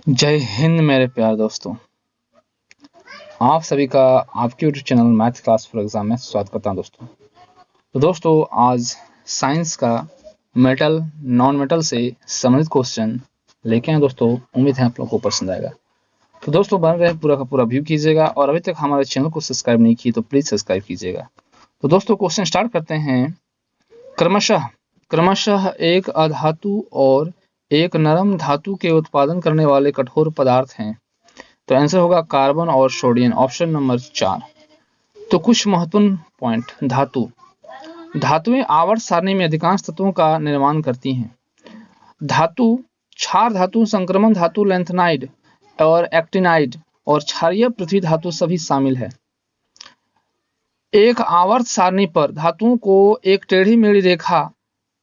जय हिंद मेरे प्यारे दोस्तों। आप सभी का आपके YouTube channel math class for exam में स्वागत करता हूं दोस्तों। तो दोस्तों आज साइंस का मेटल नॉन मेटल से संबंधित क्वेश्चन लेके आए दोस्तों। उम्मीद है आप लोगों को पसंद आएगा। तो दोस्तों बन रहे पूरा का पूरा व्यू कीजिएगा और अभी तक हमारे चैनल को सब्सक्राइब नहीं किए तो प्लीज सब्सक्राइब कीजिएगा। तो दोस्तों क्वेश्चन स्टार्ट करते हैं। क्रमशः एक अधातु और एक नरम धातु के उत्पादन करने वाले कठोर पदार्थ हैं। तो आंसर होगा कार्बन और सोडियम, ऑप्शन नंबर 4। तो कुछ महत्वपूर्ण पॉइंट। धातुएं आवर्त सारणी में अधिकांश तत्वों का निर्माण करती हैं। क्षार धातु, संक्रमण धातु, लैंथेनाइड और एक्टिनाइड और क्षारीय पृथ्वी धातु सभी शामिल है। एक आवर्त सारणी पर धातुओं को एक टेढ़ी मेढ़ी रेखा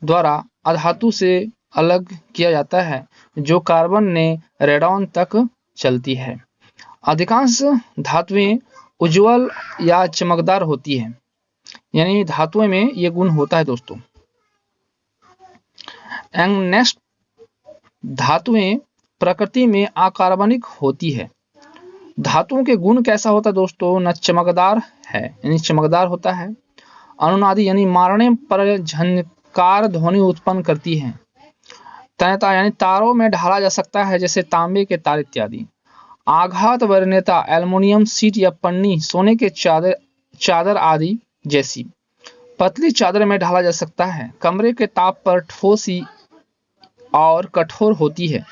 द्वारा अधातु से अलग किया जाता है जो कार्बन ने रेडॉन तक चलती है। अधिकांश धातुएं उज्ज्वल या चमकदार होती है, यानी धातुओं में ये गुण होता है दोस्तों। नेक्स्ट, धातुएं प्रकृति में अकार्बनिक होती है। धातुओं के गुण कैसा होता है दोस्तों? न चमकदार है, यानी चमकदार होता है। अनुनादी यानी मारने पर झनकार ध्वनि उत्पन्न करती है। तन्यता यानी तारों में ढाला जा सकता है, जैसे तांबे के तार इत्यादि। आघात वरीयता एल्युमिनियम शीट या पन्नी, सोने के चादर आदि जैसी पतली चादर में ढाला जा सकता है। कमरे के ताप पर ठोस और कठोर होती है।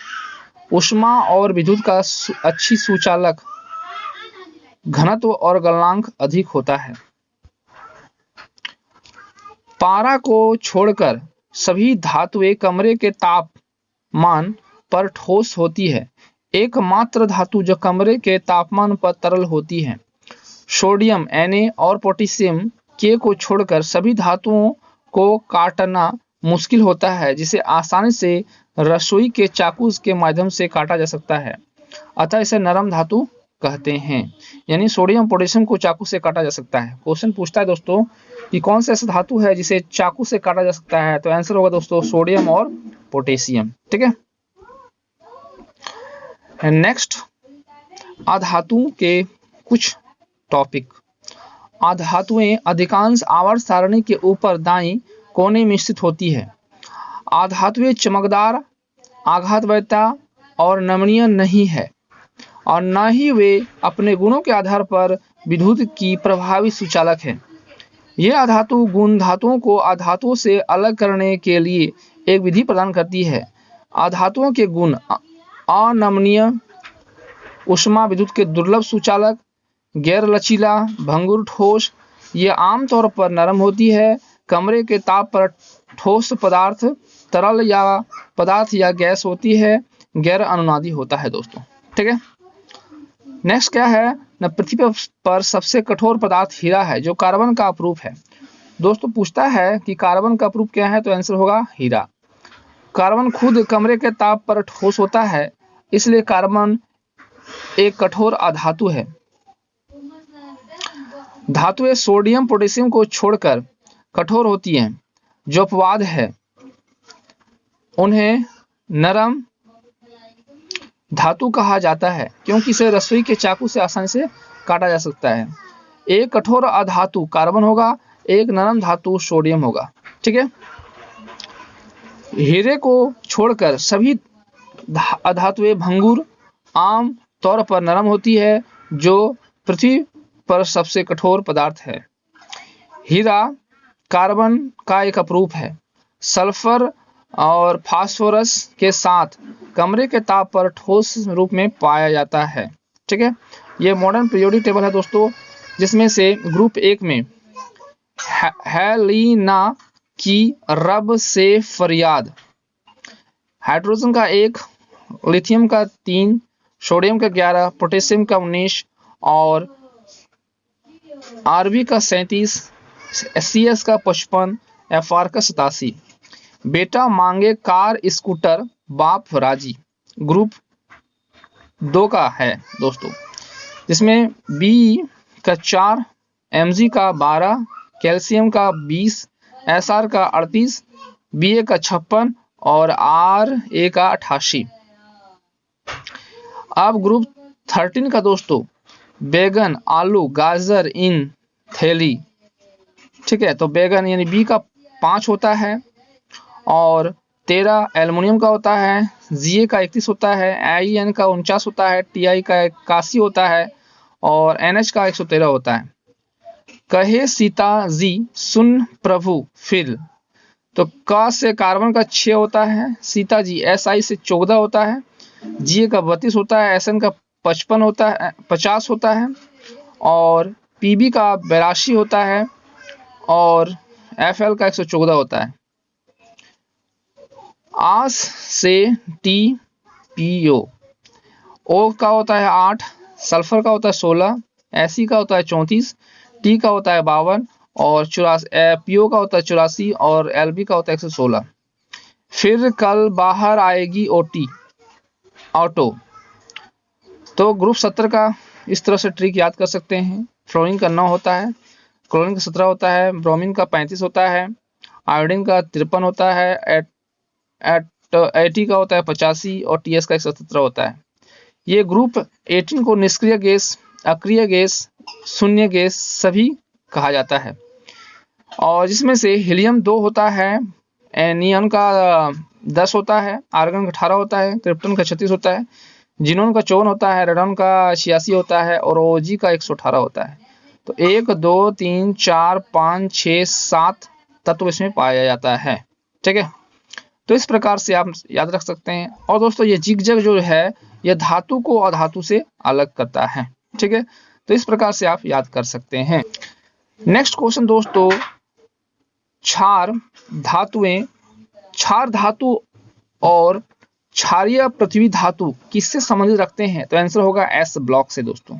ऊष्मा और विद्युत का अच्छी सुचालक, घनत्व और गलनांक अधिक होता है। पारा को छोड़कर सभी धातुएं कमरे के तापमान पर ठोस होती है। एकमात्र धातु जो कमरे के तापमान पर तरल होती है। सोडियम Na और पोटेशियम K को छोड़कर सभी धातुओं को काटना मुश्किल होता है, जिसे आसानी से रसोई के चाकू के माध्यम से काटा जा सकता है, अतः इसे नरम धातु कहते हैं। यानी सोडियम पोटेशियम को चाकू से काटा जा सकता है। क्वेश्चन पूछता है दोस्तों कि कौन सा ऐसा धातु है जिसे चाकू से काटा जा सकता है, तो आंसर होगा दोस्तों सोडियम और पोटेशियम। ठीक है। नेक्स्ट, अधातुओं के कुछ टॉपिक। अधातुएं अधिकांश आवर्त सारणी के ऊपर दाईं कोने में स्थित होती है। अधातुएं चमकदार, आघातवरीयता और नमनीय नहीं है, और न ही वे अपने गुणों के आधार पर विद्युत की प्रभावी सुचालक है। ये अधातु गुण धातुओं को अधातुओं से अलग करने के लिए एक विधि प्रदान करती है। अधातुओं के गुण अनमनीय, ऊष्मा विद्युत के दुर्लभ सुचालक, गैर लचीला, भंगुर, ठोस। ये आमतौर पर नरम होती है। कमरे के ताप पर ठोस पदार्थ, तरल या पदार्थ या गैस होती है। गैर अनुनादी होता है दोस्तों। ठीक है। नेक्स्ट क्या है न, पृथ्वी पर सबसे कठोर पदार्थ हीरा है, जो कार्बन का अपरूप है। दोस्तों पूछता है कि कार्बन का अपरूप क्या है, तो आंसर होगा हीरा। कार्बन खुद कमरे के ताप पर ठोस होता है, इसलिए कार्बन एक कठोर अधातु है। धातुएं सोडियम पोटेशियम को छोड़कर कठोर होती हैं, जो अपवाद है। उन्हें नरम धातु कहा जाता है क्योंकि इसे रसोई के चाकू से आसानी से काटा जा सकता है। एक कठोर अधातु कार्बन होगा, एक नरम धातु सोडियम होगा। ठीक है। हीरे को छोड़कर सभी अधातुएं भंगुर, आम तौर पर नरम होती है, जो पृथ्वी पर सबसे कठोर पदार्थ है। हीरा कार्बन का एक अपरूप है। सल्फर और फास्फोरस के साथ कमरे के ताप पर ठोस रूप में पाया जाता है। ठीक है। यह मॉडर्न पीरियोडिक टेबल है दोस्तों, जिसमें से ग्रुप 1 में हेलिना की रब से फरियाद, हाइड्रोजन का 1, लिथियम का 3, सोडियम का 11, पोटेशियम का 19 और आरबी का 37, CS का 55, FR का 87। बेटा मांगे कार स्कूटर, बाप राजी ग्रुप 2 का है दोस्तों, जिसमें B का 4, Mg का 12, कैल्शियम का 20, SR का 38, BA का 56 और RA का 88। अब ग्रुप 13 का दोस्तों, बैगन, आलू, गाजर इन थैली। ठीक है, तो बैगन यानी बी का 5 होता है, और 13 एल्युमिनियम का होता है, जी का 31 होता है, IN का 49 होता है, TI का 81 होता है, और NH का 113 होता है। कहे सीता जी सुन प्रभु फिर, तो क से कार्बन का 6 होता है, सीता जी SI से 14 होता है, जी का 32 होता है, SN का 55 होता है, 50 होता है, और PB का 82 होता है, और FL का 114 होता है। आस से TPO, O का होता है 8, सल्फर का होता है 16, Fe का होता है 34, T का होता है 52, और 84 PO का होता है 84, और LB का होता है 116। फिर कल बाहर आएगी ऑटो। तो ग्रुप 17 का इस तरह से ट्रिक याद कर सकते हैं। फ्लोरीन का 9 होता है, क्लोरीन का 17 होता है, ब्रोमीन का 35 होता है, आयोडीन का 53 होता है, AT का होता है 85, और TS का 117 होता है। ये ग्रुप 18 को निष्क्रिय गैस, अक्रिय गैस, शून्य गैस सभी कहा जाता है, और जिसमें से हीलियम 2 होता है, नियॉन का 10 होता है, आर्गन का 18 होता है, क्रिप्टन का 36 होता है, जिनोन का 54 होता है, रेडॉन का 86 होता है, और OG का 118 होता है। तो 1 2 3 4 5 6 7 तत्व इसमें पाया जाता है। ठीक है, तो इस प्रकार से आप याद रख सकते हैं। और दोस्तों ये जिगजैग जो है यह धातु को अधातु से अलग करता है। ठीक है, तो इस प्रकार से आप याद कर सकते हैं। नेक्स्ट क्वेश्चन दोस्तों, क्षार धातु और क्षारीय पृथ्वी धातु किससे संबंधित रखते हैं? तो आंसर होगा S ब्लॉक से दोस्तों।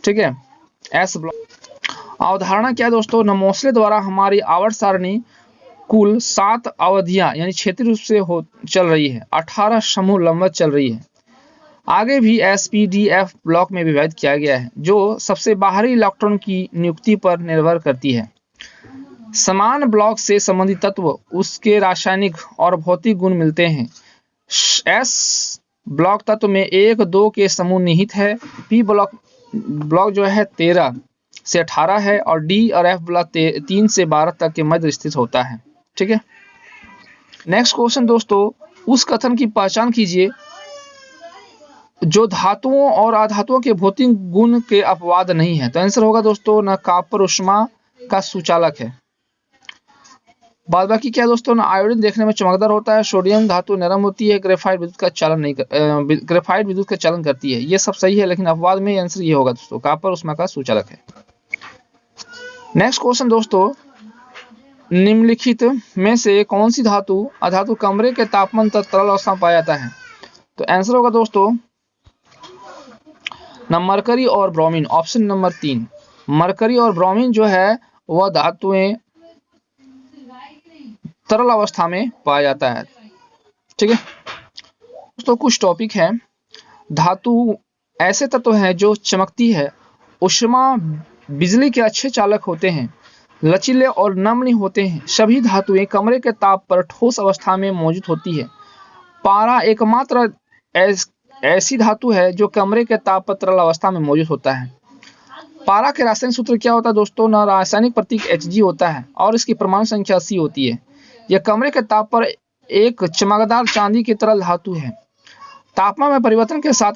ठीक है, S ब्लॉक। अवधारणा क्या है दोस्तों? नमोसले द्वारा हमारी आवर्त सारणी कुल 7 अवधियां यानी क्षेत्रीय रूप से चल रही है, 18 समूह लंबवत चल रही है। आगे भी SPDF ब्लॉक में विभाजित किया गया है, जो सबसे बाहरी इलेक्ट्रॉन की नियुक्ति पर निर्भर करती है। समान ब्लॉक से संबंधित तत्व उसके रासायनिक और भौतिक गुण मिलते हैं। S ब्लॉक तत्व में 1 2 के समूह निहित है। P ब्लॉक जो है 13 से 18 है, और D और F ब्लॉक 3 से 12 तक के मध्य स्थित होता है। ठीक है, नेक्स्ट क्वेश्चन दोस्तों, उस कथन की पहचान कीजिए जो धातुओं और अधातुओं के भौतिक गुण के अपवाद नहीं है। तो आंसर होगा दोस्तों न कॉपर उष्मा का सुचालक है। बाद बाकी क्या दोस्तों, ना आयोडीन देखने में चमकदार होता है, सोडियम धातु नरम होती है, ग्रेफाइट विद्युत का चालन करती है। ये सब सही है, लेकिन अपवाद में आंसर ये होगा दोस्तों, कॉपर उष्मा का सुचालक है। नेक्स्ट क्वेश्चन दोस्तों, निम्नलिखित में से कौन सी धातु अधातु कमरे के तापमान तक तरल अवस्था में पाया जाता है? तो आंसर होगा दोस्तों न मरकरी और ब्रोमीन, ऑप्शन नंबर 3। मरकरी और ब्रोमीन जो है वह धातुएं तरल अवस्था में पाया जाता है। ठीक है दोस्तों, कुछ टॉपिक है। धातु ऐसे तत्व हैं जो चमकती है, ऊष्मा बिजली के अच्छे चालक होते हैं, लचीले और नम्य होते हैं। सभी धातुएं कमरे के ताप पर ठोस अवस्था में मौजूद होती है। पारा एकमात्र ऐसी धातु है जो कमरे के ताप पर तरल अवस्था में मौजूद होता है। पारा के रासायनिक सूत्र क्या होता है दोस्तों? ना रासायनिक प्रतीक Hg होता है, और इसकी परमाणु संख्या 80 होती है। यह कमरे के ताप पर एक चमकदार चांदी की तरल धातु है। तापमान में परिवर्तन के साथ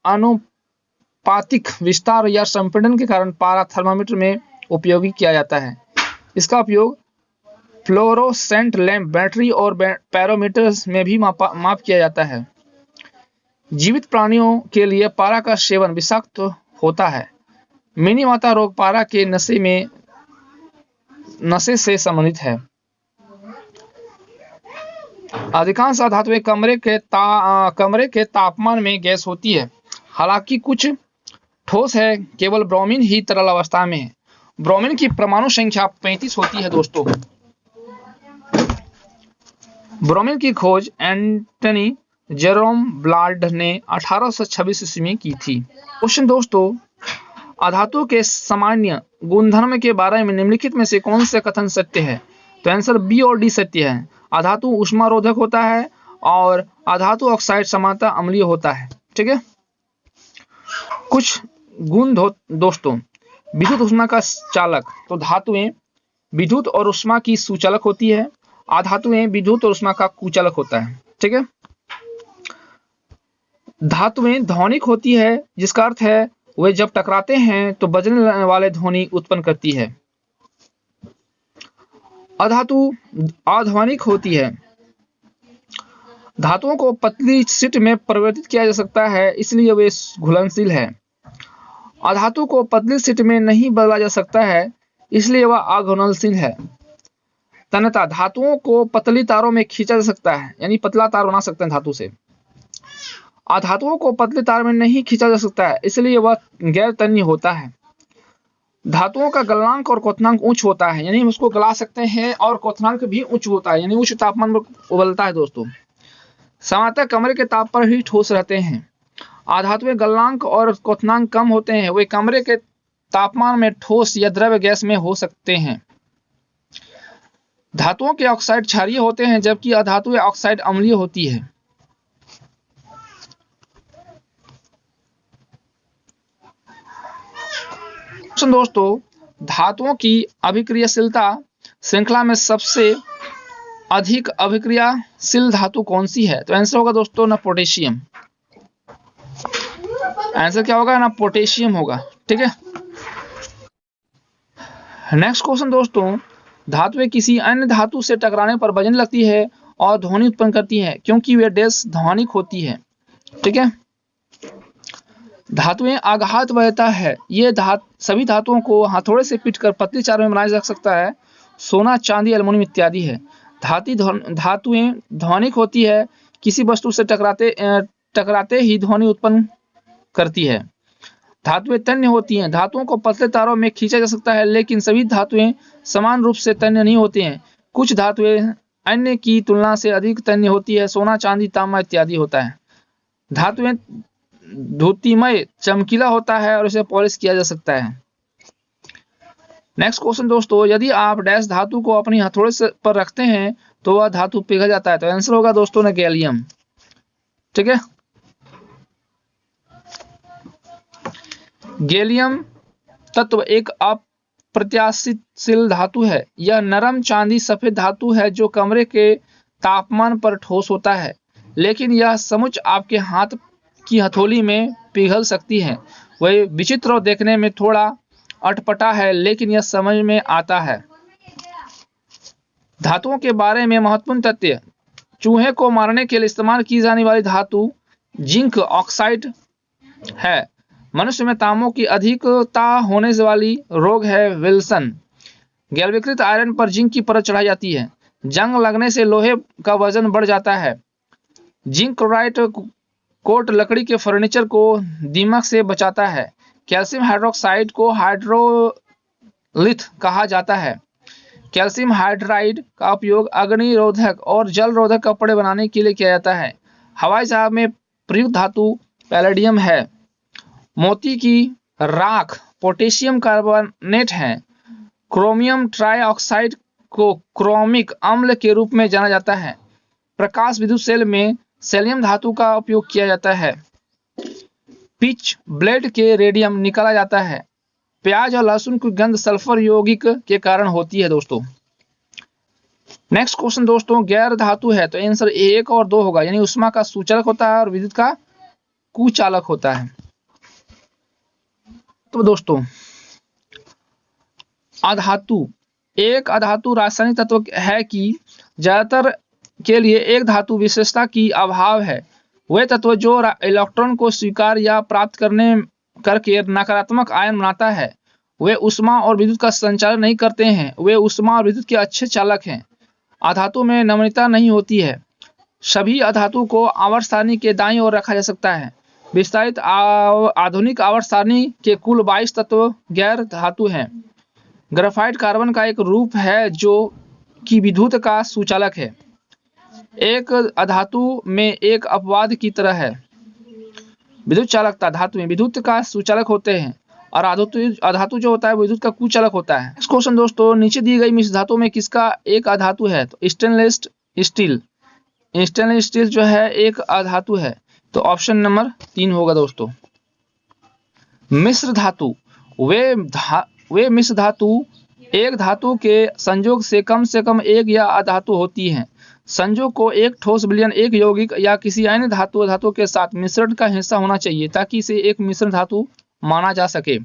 अनुपातिक विस्तार या संपीड़न के कारण पारा थर्मामीटर में उपयोगी किया जाता है। इसका उपयोग फ्लोरोसेंट लैंप, बैटरी और पैरोमीटर में भी माप किया जाता है। जीवित प्राणियों के लिए पारा का सेवन विषाक्त होता है। मिनी माता रोग पारा के नशे से संबंधित है। अधिकांश धातुएं कमरे के तापमान में गैस होती है। हालांकि कुछ ठोस है, केवल ब्रोमीन ही तरल अवस्था में है। ब्रोमीन की परमाणु संख्या 35 होती है दोस्तों। ब्रोमीन की खोज एंटनी जेरोम ब्लाड ने 1826 ईस्वी में की थी। क्वेश्चन दोस्तों, अधातु के सामान्य गुणधर्म के बारे में निम्नलिखित में से कौन सा कथन सत्य है? तो आंसर बी और डी सत्य है। अधातु ऊष्मा रोधक होता है, और अधातु ऑक्साइड समानता अम्लीय होता है। ठीक है। कुछ गुण दोस्तों, विद्युत ऊष्मा का चालक, तो धातुएं विद्युत और ऊष्मा की सुचालक होती है, अधातुएं विद्युत और ऊष्मा का कुचालक होता है, ठीक है। धातुएं ध्वनिक होती है, जिसका अर्थ है वे जब टकराते हैं तो बजने वाले ध्वनि उत्पन्न करती है। अधातु अध्वनिक होती है। धातुओं को पतली शीट में परिवर्तित किया जा सकता है, इसलिए वे घुलनशील है। अधातु को पतली शीट में नहीं बदला जा सकता है, इसलिए वह अघुलनशील है। तन्यता धातुओं को पतली तारों में खींचा जा सकता है, यानी पतला तार बना सकते हैं धातु से। अधातुओं को पतली तार में नहीं खींचा जा सकता है, इसलिए वह गैर तन्य होता है। धातुओं का गलनांक और क्वथनांक उच्च होता है, यानी उसको गला सकते हैं, और क्वथनांक भी उच्च होता है, यानी उच्च तापमान पर उबलता है दोस्तों। सामान्यतः कमरे के ताप पर ही ठोस रहते हैं। अधातुएं गलनांक और क्वथनांक कम होते हैं, वे कमरे के तापमान में ठोस या द्रव्य गैस में हो सकते हैं। धातुओं के ऑक्साइड क्षारीय होते हैं, जबकि अधातुएं ऑक्साइड अम्लीय होती है। दोस्तों, धातुओं की अभिक्रियाशीलता श्रृंखला में सबसे अधिक अभिक्रियाशील धातु कौन सी है? तो आंसर होगा दोस्तों ना पोटेशियम। आंसर क्या होगा ना पोटेशियम होगा, ठीक है। नेक्स्ट क्वेश्चन दोस्तों, धातुएं किसी अन्य धातु से टकराने पर बजने लगती है और ध्वनि उत्पन्न करती है, क्योंकि वे डैश ध्वनिक होती है, ठीक है। धातुएं आघात वहता है। ये सभी धातुओं को हथौड़े से पीटकर पतली चार में बनाया जा सकता है। सोना, चांदी, एल्युमिनियम इत्यादि है। धातुएं ध्वनिक होती है, किसी वस्तु से टकराते ही ध्वनि उत्पन्न करती है। धातुएं तन्य होती हैं। धातुओं को पतले तारों में खींचा जा सकता है, लेकिन सभी धातुएं समान रूप से तन्य नहीं होती हैं। कुछ धातुएं अन्य की तुलना से अधिक तन्य होती है। सोना, चांदी, तांबा इत्यादि होता है। धातुएं द्युतिमय चमकीला होता है और इसे पॉलिश किया जा सकता है। नेक्स्ट क्वेश्चन दोस्तों, यदि आप डैश धातु को अपनी हथौड़े से पर रखते हैं तो वह धातु पिघल जाता है। तो आंसर होगा दोस्तों ना गैलियम, ठीक है। गैलियम तत्व एक अप्रत्याशितशील धातु है। यह नरम चांदी सफेद धातु है जो कमरे के तापमान पर ठोस होता है, लेकिन यह समुच आपके हाथ की हथौड़ी में पिघल सकती है। वह विचित्र और देखने में थोड़ा अटपटा है, लेकिन यह समझ में आता है। धातुओं के बारे में महत्वपूर्ण तथ्य: चूहे को मारने के लिए इस्तेमाल की जाने वाली धातु जिंक ऑक्साइड है। मनुष्य में तांबों की अधिकता होने वाली रोग है विल्सन। गैल्वेकृत आयरन पर जिंक की परत चढ़ाई जाती है। जंग लगने से लोहे का वजन बढ़ जाता है। जिंक क्लोराइड कोट लकड़ी के फर्नीचर को दीमक से बचाता है। कैल्शियम हाइड्रोक्साइड को हाइड्रोलिथ कहा जाता है। कैल्शियम हाइड्राइड का उपयोग अग्निरोधक और जल रोधक कपड़े बनाने के लिए किया जाता है। हवाई जहाज में प्रयुक्त धातु पैलेडियम है। मोती की राख पोटेशियम कार्बोनेट है। क्रोमियम ट्राइऑक्साइड को क्रोमिक अम्ल के रूप में जाना जाता है। प्रकाश विद्युत सेल में सेलियम धातु का उपयोग किया जाता है। पिच ब्लेड के रेडियम निकाला जाता है। प्याज और लहसुन की गंध सल्फर यौगिक के कारण होती है दोस्तों। नेक्स्ट क्वेश्चन दोस्तों, गैर धातु है तो आंसर 1 और 2 होगा, यानी ऊष्मा का सुचालक होता है और विद्युत का कुचालक होता है। तो दोस्तों, अधातु एक अधातु रासायनिक तत्व है कि ज्यादातर के लिए एक धातु विशेषता की अभाव है। वे तत्व जो इलेक्ट्रॉन को स्वीकार या प्राप्त करके नकारात्मक आयन बनाता है, वे ऊष्मा और विद्युत का संचालन नहीं करते हैं। वे ऊष्मा और विद्युत के अच्छे चालक हैं। अधातु में नम्यता नहीं होती है। सभी अधातु को आवर्त सारणी के दाईं ओर रखा जा सकता है। विस्तारित आधुनिक आवर्त सारणी के कुल 22 तत्व गैर धातु हैं। ग्रेफाइट कार्बन का एक रूप है जो कि विद्युत का सुचालक है। एक अधातु में एक अपवाद की तरह है। विद्युत चालकता धातु में विद्युत का सुचालक होते हैं और अधातु जो होता है वो विद्युत का कुचालक होता है। नेक्स्ट क्वेश्चन दोस्तों, नीचे दी गई मिश्र धातु में किसका एक अधातु है? तो स्टेनलेस स्टील। स्टेनलेस स्टील जो है एक अधातु है। तो ऑप्शन नंबर 3 होगा दोस्तों। मिश्र धातु, वे मिश्र धातु एक धातु के संयोग से कम एक या अधातु होती हैं। संयोग को एक ठोस विलयन, एक यौगिक या किसी अन्य धातु के साथ मिश्रण का हिस्सा होना चाहिए ताकि इसे एक मिश्र धातु माना जा सके।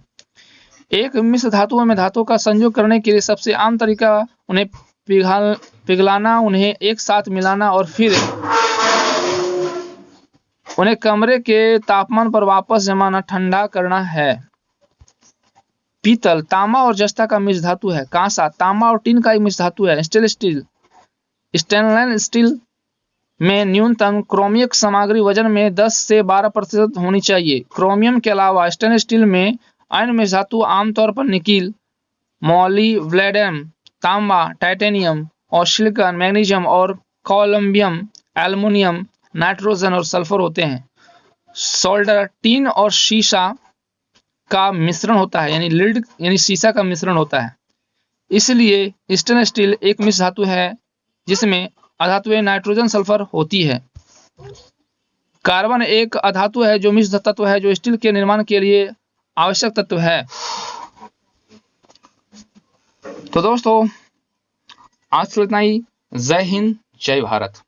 एक मिश्र धातुओं में धातु का संयोग करने के लिए सबसे आम तरीका उन्हें पिघलाना, उन्हें एक साथ मिलाना और फिर उन्हें कमरे के तापमान पर वापस जमाना, ठंडा करना है। पीतल तांबा और जस्ता का मिश्र धातु है। कांसा तांबा और टिन का एक मिश्र धातु है। स्टेनलेस स्टील में न्यूनतम क्रोमियम सामग्री वजन में 10 से 12% होनी चाहिए। क्रोमियम के अलावा स्टेनलेस स्टील में अन्य मिश्र धातु आमतौर पर निकिल, मॉलिब्डेनम, तांबा, टाइटेनियम और सिलिकॉन, मैग्नीशियम और कोलम्बियम, एल्युमिनियम, नाइट्रोजन और सल्फर होते हैं। सोल्डर टीन और शीशा का मिश्रण होता है, यानी लीड यानी शीशा का मिश्रण होता है। इसलिए स्टेनलेस स्टील एक मिश्र धातु है जिसमें अधातुएं नाइट्रोजन सल्फर होती है। कार्बन एक अधातु है जो मिश्र तत्व है जो स्टील के निर्माण के लिए आवश्यक तत्व है। तो दोस्तों आज के लिए इतना ही। जय हिंद, जय भारत।